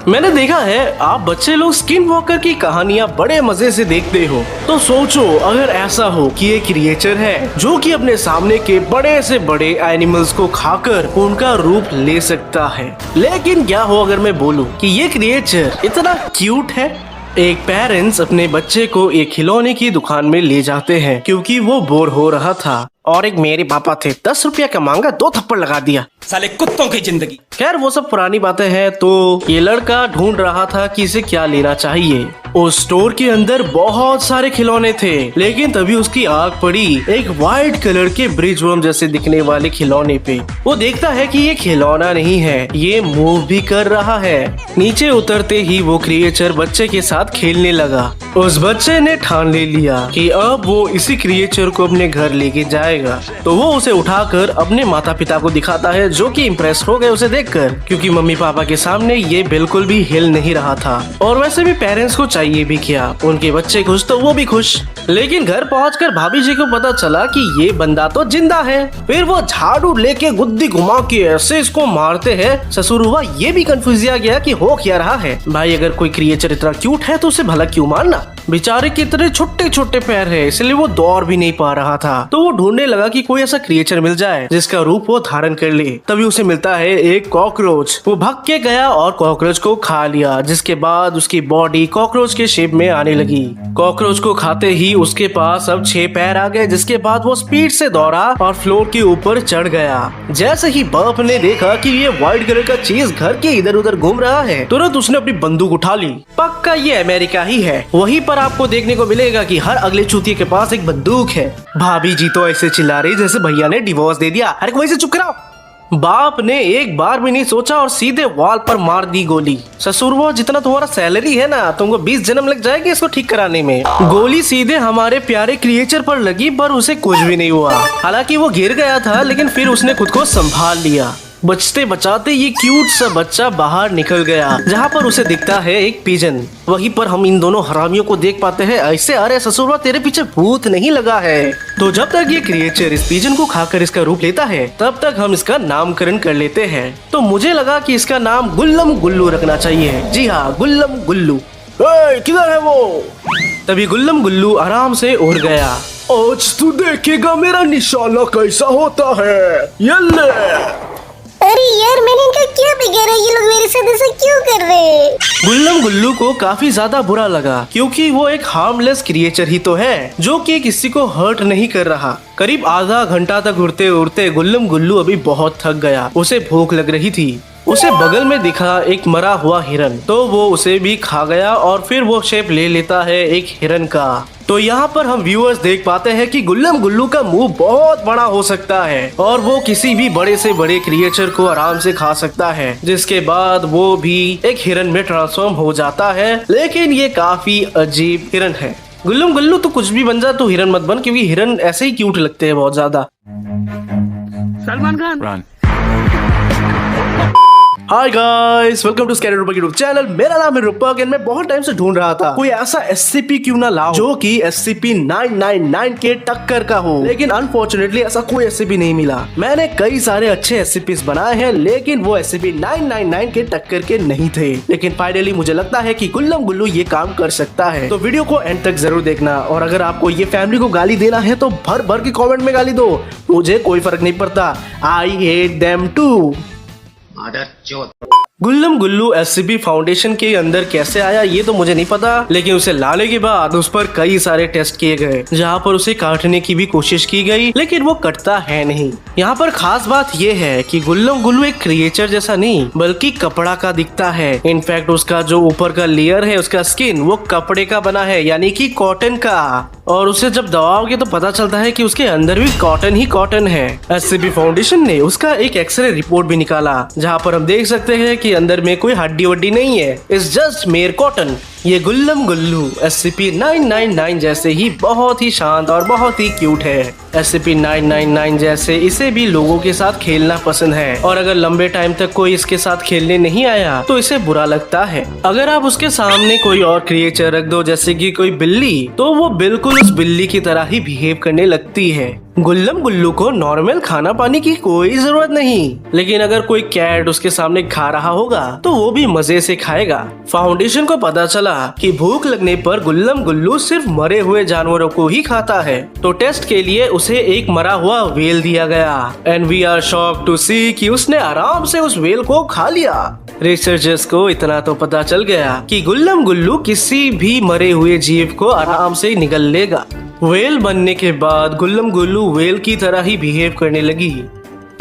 मैंने देखा है आप बच्चे लोग स्किन वॉकर की कहानियाँ बड़े मजे से देखते हो, तो सोचो अगर ऐसा हो कि एक क्रिएचर है जो कि अपने सामने के बड़े से बड़े एनिमल्स को खाकर उनका रूप ले सकता है। लेकिन क्या हो अगर मैं बोलूं कि ये क्रिएचर इतना क्यूट है। एक पेरेंट्स अपने बच्चे को एक खिलौने की दुकान में ले जाते हैं क्योंकि वो बोर हो रहा था, और एक मेरे पापा थे 10 रुपया का मांगा 2 थप्पड़ लगा दिया। साले कुत्तों की जिंदगी। खैर वो सब पुरानी बातें हैं। तो ये लड़का ढूंढ रहा था कि इसे क्या लेना चाहिए। उस स्टोर के अंदर बहुत सारे खिलौने थे, लेकिन तभी उसकी आंख पड़ी एक व्हाइट कलर के ब्रिज वर्म जैसे दिखने वाले खिलौने पे। वो देखता है कि ये खिलौना नहीं है, ये मूव भी कर रहा है। नीचे उतरते ही वो क्रिएचर बच्चे के साथ खेलने लगा। उस बच्चे ने ठान ले लिया कि अब वो इसी क्रिएचर को अपने घर लेके जाएगा। तो वो उसे उठाकर अपने माता पिता को दिखाता है, जो कि इम्प्रेस हो गए उसे देखकर, क्योंकि मम्मी पापा के सामने ये बिल्कुल भी हिल नहीं रहा था। और वैसे भी पेरेंट्स को चाहिए भी क्या, उनके बच्चे खुश तो वो भी खुश। लेकिन घर पहुंचकर भाभी जी को पता चला कि ये बंदा तो जिंदा है। फिर वो झाड़ू लेके गुद्दी घुमा के ऐसे इसको मारते हैं। ससुर हुआ ये भी कंफ्यूज गया कि हो क्या रहा है। भाई अगर कोई क्रिएचर इतना क्यूट है तो उसे भला क्यों मारना। बेचारे के इतने छोटे छोटे पैर है, इसलिए वो दौड़ भी नहीं पा रहा था। तो वो ढूंढने लगा कि कोई ऐसा क्रिएचर मिल जाए जिसका रूप वो धारण कर ले। तभी उसे मिलता है एक कॉकरोच। वो भाग के गया और कॉकरोच को खा लिया, जिसके बाद उसकी बॉडी कॉकरोच के शेप में आने लगी। कॉकरोच को खाते ही उसके पास अब 6 पैर आ गए, जिसके बाद वो स्पीड से दौड़ा और फ्लोर के ऊपर चढ़ गया। जैसे ही बाप ने देखा कि ये व्हाइट कलर का चीज घर के इधर उधर घूम रहा है, तुरंत उसने अपनी बंदूक उठा ली। पक्का ये अमेरिका ही है। वहीं पर आपको देखने को मिलेगा कि हर अगले चूतिए के पास एक बंदूक है। भाभी जी तो ऐसे चिल्ला रही जैसे भैया ने डिवोर्स दे दिया। अरे वहीं से चुप कराओ। बाप ने एक बार भी नहीं सोचा और सीधे वॉल पर मार दी गोली। ससुर वो जितना तुम्हारा सैलरी है ना, तुमको 20 जन्म लग जाएंगे इसको ठीक कराने में। गोली सीधे हमारे प्यारे क्रिएचर पर लगी, पर उसे कुछ भी नहीं हुआ। हालांकि वो गिर गया था, लेकिन फिर उसने खुद को संभाल लिया। बचते बचाते ये क्यूट सा बच्चा बाहर निकल गया, जहाँ पर उसे दिखता है एक पिजन। वहीं पर हम इन दोनों हरामियों को देख पाते हैं ऐसे, अरे ससुरवा तेरे पीछे भूत नहीं लगा है। तो जब तक ये क्रिएचर इस पिजन को खाकर इसका रूप लेता है, तब तक हम इसका नामकरण कर लेते हैं। तो मुझे लगा कि इसका नाम गुल्लम गुल्लू रखना चाहिए। जी हाँ, गुल्लम गुल्लू। किधर है वो? तभी गुल्लम गुल्लू आराम से उड़ गया। आज तू देखेगा मेरा निशाना कैसा होता है। यल्ले। अरे यार, मैंने इनका क्या बिगाड़ा, ये लोग मेरे साथ ऐसा क्यों कर रहे हैं? गुल्लम गुल्लू को काफी ज्यादा बुरा लगा, क्योंकि वो एक हार्मलेस क्रिएचर ही तो है, जो कि किसी को हर्ट नहीं कर रहा। करीब आधा घंटा तक उड़ते उड़ते गुल्लम गुल्लू अभी बहुत थक गया। उसे भूख लग रही थी। उसे बगल में दिखा एक मरा हुआ हिरन, तो वो उसे भी खा गया और फिर वो शेप ले लेता है एक हिरन का। तो यहाँ पर हम व्यूअर्स देख पाते हैं कि गुल्लम गुल्लू का मुंह बहुत बड़ा हो सकता है और वो किसी भी बड़े से बड़े क्रिएचर को आराम से खा सकता है, जिसके बाद वो भी एक हिरन में ट्रांसफॉर्म हो जाता है। लेकिन ये काफी अजीब हिरन है। गुल्लम गुल्लू तो कुछ भी बन जा, तो हिरन मत बन, क्योंकि हिरन ऐसे ही क्यूट लगते हैं बहुत ज्यादा। Salman Khan. Hi guys, welcome to scanner Roopak YouTube channel. मेरा नाम है रूपक और मैं बहुत टाइम से ढूंढ रहा था कोई ऐसा SCP क्यों ना लाओ जो कि SCP-999 के टक्कर का हो, लेकिन अनफॉर्चुनेटली ऐसा कोई SCP नहीं मिला। मैंने कई सारे अच्छे SCPs बनाए हैं, लेकिन वो SCP-999 के टक्कर के नहीं थे। लेकिन फाइनली मुझे लगता है कि गुल्लम गुल्लू ये काम कर सकता है। तो वीडियो को एंड तक जरूर देखना, और अगर आपको ये फैमिली को गाली देना है तो भर भर के कॉमेंट में गाली दो, मुझे कोई फर्क नहीं पड़ता। I hate them too. गुल्लम गुल्लू SCP फाउंडेशन के अंदर कैसे आया ये तो मुझे नहीं पता, लेकिन उसे लाने के बाद उस पर कई सारे टेस्ट किए गए, जहाँ पर उसे काटने की भी कोशिश की गई, लेकिन वो कटता है नहीं। यहाँ पर खास बात ये है कि गुल्लम गुल्लू एक क्रिएचर जैसा नहीं बल्कि कपड़ा का दिखता है। इनफैक्ट उसका जो ऊपर का लेयर है, उसका स्किन, वो कपड़े का बना है, यानी कि कॉटन का। और उसे जब दबाओगे तो पता चलता है कि उसके अंदर भी कॉटन ही कॉटन है। SCP फाउंडेशन ने उसका एक एक्सरे रिपोर्ट भी निकाला, जहाँ पर हम देख सकते हैं कि अंदर में कोई हड्डी वड्डी नहीं है, इट्स जस्ट मेयर कॉटन। ये गुल्लम गुल्लू SCP-999 जैसे ही बहुत ही शांत और बहुत ही क्यूट है। SCP-999 जैसे इसे भी लोगों के साथ खेलना पसंद है और अगर लंबे टाइम तक कोई इसके साथ खेलने नहीं आया तो इसे बुरा लगता है। अगर आप उसके सामने कोई और क्रिएचर रख दो जैसे कि कोई बिल्ली, तो वो बिल्कुल उस बिल्ली की तरह ही बिहेव करने लगती है। गुल्लम गुल्लू को नॉर्मल खाना पानी की कोई जरूरत नहीं, लेकिन अगर कोई कैट उसके सामने खा रहा होगा तो वो भी मजे से खाएगा। फाउंडेशन को पता चला कि भूख लगने पर गुल्लम गुल्लू सिर्फ मरे हुए जानवरों को ही खाता है, तो टेस्ट के लिए उसे एक मरा हुआ व्हेल दिया गया। And we are shocked to see कि उसने आराम से उस व्हेल को खा लिया। रिसर्चर्स को इतना तो पता चल गया कि गुल्लम गुल्लू किसी भी मरे हुए जीव को आराम से निगल लेगा। व्हेल बनने के बाद गुल्लम गुल्लू व्हेल की तरह ही बिहेव करने लगी।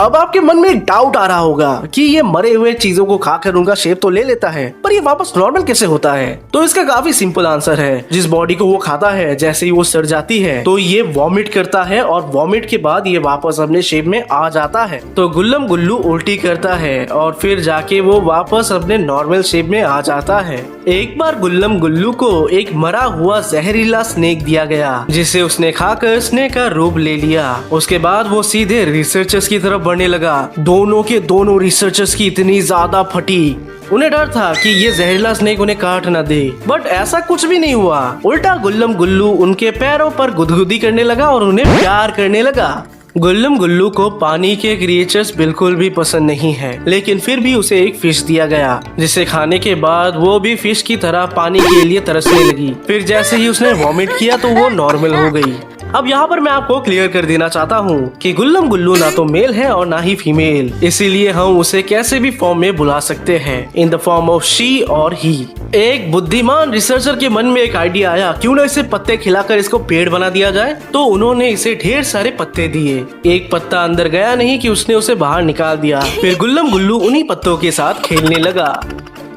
अब आपके मन में एक डाउट आ रहा होगा कि ये मरे हुए चीजों को खाकर उनका शेप तो ले लेता है, पर ये वापस नॉर्मल कैसे होता है? तो इसका काफी सिंपल आंसर है। जिस बॉडी को वो खाता है, जैसे ही वो सड़ जाती है तो ये वॉमिट करता है और वॉमिट के बाद ये वापस अपने शेप में आ जाता है। तो गुल्लम गुल्लू उल्टी करता है और फिर जाके वो वापस अपने नॉर्मल शेप में आ जाता है। एक बार गुल्लम गुल्लू को एक मरा हुआ जहरीला स्नेक दिया गया, जिसे उसने खाकर स्नेक का रूप ले लिया। उसके बाद वो सीधे रिसर्चर्स की तरफ बढ़ने लगा। दोनों के दोनों रिसर्चर्स की इतनी ज्यादा फटी, उन्हें डर था कि ये जहरीला स्नेक उन्हें काट न दे, बट ऐसा कुछ भी नहीं हुआ। उल्टा गुल्लम गुल्लू उनके पैरों पर गुदगुदी करने लगा और उन्हें प्यार करने लगा। गुल्लम गुल्लू को पानी के क्रिएचर्स बिल्कुल भी पसंद नहीं है, लेकिन फिर भी उसे एक फिश दिया गया, जिसे खाने के बाद वो भी फिश की तरह पानी के लिए तरसने लगी। फिर जैसे ही उसने वॉमिट किया तो वो नॉर्मल हो गई। अब यहाँ पर मैं आपको क्लियर कर देना चाहता हूँ कि गुल्लम गुल्लू ना तो मेल है और ना ही फीमेल, इसीलिए हम उसे कैसे भी फॉर्म में बुला सकते हैं, in the form of she और ही। एक बुद्धिमान रिसर्चर के मन में एक आइडिया आया, क्यों ना इसे पत्ते खिलाकर इसको पेड़ बना दिया जाए। तो उन्होंने इसे ढेर सारे पत्ते दिए। एक पत्ता अंदर गया नहीं कि उसने उसे बाहर निकाल दिया। फिर गुल्लम गुल्लू उन्हीं पत्तों के साथ खेलने लगा।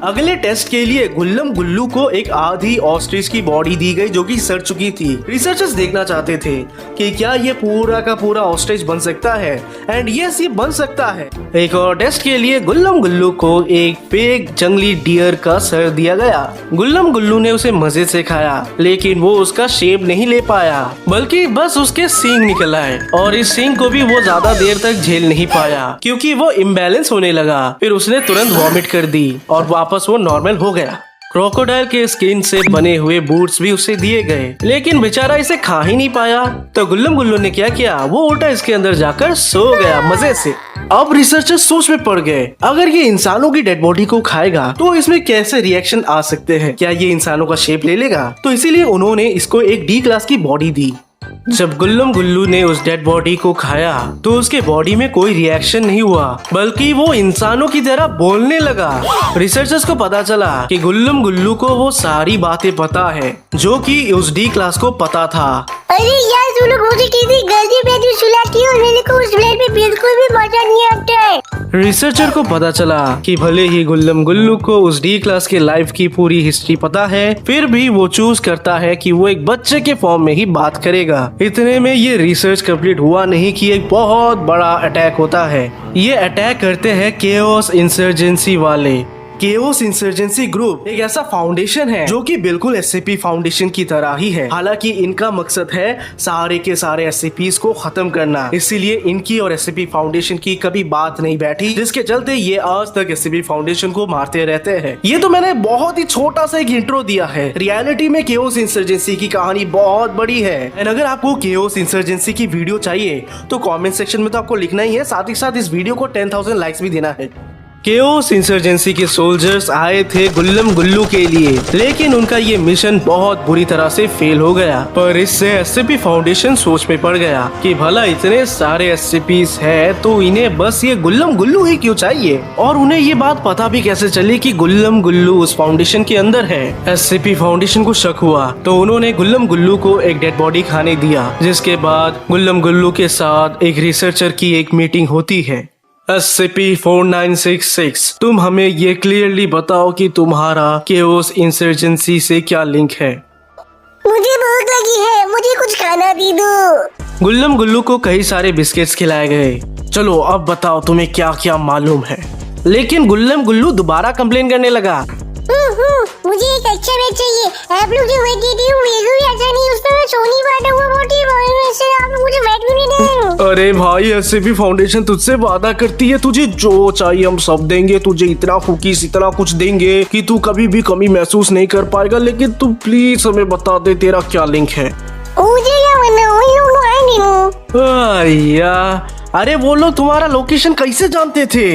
अगले टेस्ट के लिए गुल्लम गुल्लू को एक आधी ऑस्ट्रिच की बॉडी दी गई जो कि सड़ चुकी थी। रिसर्चर्स देखना चाहते थे कि क्या ये पूरा का पूरा ऑस्ट्रिच बन सकता है, एंड यस ये बन सकता है। एक और टेस्ट के लिए गुल्लम गुल्लू को एक फेक जंगली डियर का सर दिया गया। गुल्लम गुल्लू ने उसे मजे से खाया, लेकिन वो उसका शेप नहीं ले पाया, बल्कि बस उसके सींग निकल आए, और इस सींग को भी वो ज्यादा देर तक झेल नहीं पाया क्योंकि वो इम्बैलेंस होने लगा। फिर उसने तुरंत वॉमिट कर दी और वापस वो नॉर्मल हो गया। क्रोकोडाइल के स्किन से बने हुए बूट्स भी उसे दिए गए, लेकिन बेचारा इसे खा ही नहीं पाया। तो गुल्लम गुल्लू ने क्या किया, वो उल्टा इसके अंदर जाकर सो गया मजे से। अब रिसर्चर्स सोच में पड़ गए, अगर ये इंसानों की डेड बॉडी को खाएगा तो इसमें कैसे रिएक्शन आ सकते हैं, क्या ये इंसानों का शेप ले लेगा। तो इसीलिए उन्होंने इसको एक डी क्लास की बॉडी दी। जब गुल्लम गुल्लू ने उस डेड बॉडी को खाया तो उसके बॉडी में कोई रिएक्शन नहीं हुआ, बल्कि वो इंसानों की तरह बोलने लगा। रिसर्चर्स को पता चला कि गुल्लम गुल्लू को वो सारी बातें पता है जो कि उस डी क्लास को पता था। अरे यार तुम लोग मुझे किसी गलती पे जो सुलाती हो, मेरे को उस ब्लेड पे बिल्कुल भी मजा नहीं आता है। रिसर्चर को पता चला कि भले ही गुल्लम गुल्लू को उस डी क्लास के लाइफ की पूरी हिस्ट्री पता है, फिर भी वो चूज करता है कि वो एक बच्चे के फॉर्म में ही बात करेगा। इतने में ये रिसर्च कंप्लीट हुआ नहीं कि एक बहुत बड़ा अटैक होता है। ये अटैक करते हैं केओस इंसर्जेंसी वाले। केओस इंसर्जेंसी ग्रुप एक ऐसा फाउंडेशन है जो कि बिल्कुल एससीपी फाउंडेशन की तरह ही है। हालांकि इनका मकसद है सारे के सारे एससीपीज को खत्म करना, इसीलिए इनकी और एससीपी फाउंडेशन की कभी बात नहीं बैठी, जिसके चलते ये आज तक एससीपी फाउंडेशन को मारते रहते हैं। ये तो मैंने बहुत ही छोटा सा एक इंट्रो दिया है। रियलिटी में केओस इंसर्जेंसी की कहानी बहुत बड़ी है। एंड अगर आपको केओस इंसर्जेंसी की वीडियो चाहिए तो कॉमेंट सेक्शन में तो आपको लिखना ही है, साथ ही साथ इस वीडियो को 10,000 लाइक्स भी देना है। केओस इंसर्जेंसी के सोल्जर्स आए थे गुल्लम गुल्लू के लिए, लेकिन उनका ये मिशन बहुत बुरी तरह से फेल हो गया। पर इससे एससीपी फाउंडेशन सोच में पड़ गया कि भला इतने सारे एससीपीस है तो इन्हें बस ये गुल्लम गुल्लू ही क्यों चाहिए। और उन्हें ये बात पता भी कैसे चली कि गुल्लम गुल्लू उस फाउंडेशन के अंदर है। एससीपी फाउंडेशन को शक हुआ तो उन्होंने गुल्लम गुल्लू को एक डेड बॉडी खाने दिया, जिसके बाद गुल्लम गुल्लू के साथ एक रिसर्चर की एक मीटिंग होती है। SCP-4966, तुम हमें ये क्लियरली बताओ कि तुम्हारा केओस इंसर्जेंसी से क्या लिंक है। मुझे भूख लगी है, मुझे कुछ खाना दे दो। गुल्लम गुल्लू को कई सारे बिस्किट्स खिलाए गए। चलो अब बताओ तुम्हें क्या क्या मालूम है। लेकिन गुल्लम गुल्लू दोबारा कंप्लेन करने लगा। मुझे एक अच्छा बेड चाहिए। आप लोग जो बेड देते हो मेरे को भी अच्छा नहीं, उसमें मैं सो नहीं पाता हुआ मोटी वैसे आप लोग मुझे बेड भी नहीं दे रहे हो। अरे भाई ऐसे भी फाउंडेशन तुझसे वादा करती है तुझे जो चाहिए हम सब देंगे, तुझे इतना कुकीज इतना कुछ देंगे कि तू कभी भी कमी महसूस नहीं कर पाएगा, लेकिन तू प्लीज हमें बता दे तेरा क्या लिंक है। मुझे क्या बनना, वही लोग आएंगे ना। या अरे वो लोग तुम्हारा लोकेशन कैसे जानते थे?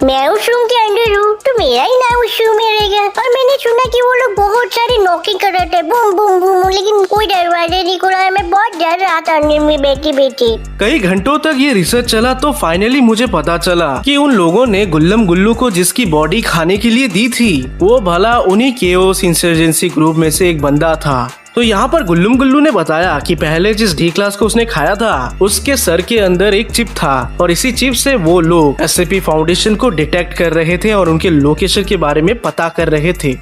मैं उस रूम के अंदर हूँ तो मेरा ही नाम उस रूम में रहेगा। और मैंने सुना कि वो लोग बहुत सारे नॉकिंग कर रहे थे, बूम बूम बूम, लेकिन कोई दरवाजा नहीं खुला। मैं बहुत डर रहा था अंदर में बैठी बैठी। कई घंटों तक ये रिसर्च चला तो फाइनली मुझे पता चला कि उन लोगों ने गुल्लम गुल्लू को जिसकी बॉडी खाने के लिए दी थी वो भला उन्हीं केओस इंसर्जेंसी ग्रुप में से एक बंदा था। तो यहाँ पर गुल्लम गुल्लू ने बताया कि पहले जिस डी क्लास को उसने खाया था उसके सर के अंदर एक चिप था और इसी चिप से वो लोग एससीपी फाउंडेशन को डिटेक्ट कर रहे थे और उनके लोकेशन के बारे में पता कर रहे थे।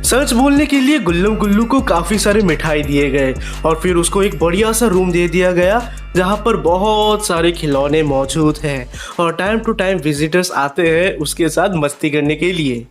सच बोलने के लिए गुल्लम गुल्लू को काफी सारे मिठाई दिए गए और फिर उसको एक बढ़िया सा रूम दे दिया गया जहाँ पर बहुत सारे खिलौने मौजूद हैं और टाइम टू टाइम विजिटर्स आते हैं उसके साथ मस्ती करने के लिए।